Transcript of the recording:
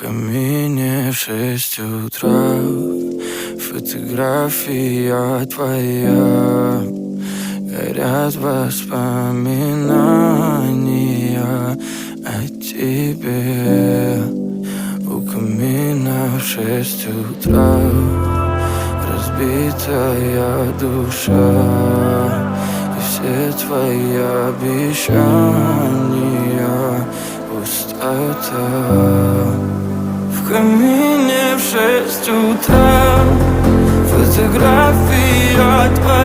камине в 6 утра фотография твоя. Горят воспоминания о тебе. У камина в 6 утра разбитая душа, и все твои обещания пустота. В камине в 6 утра фотография твоя.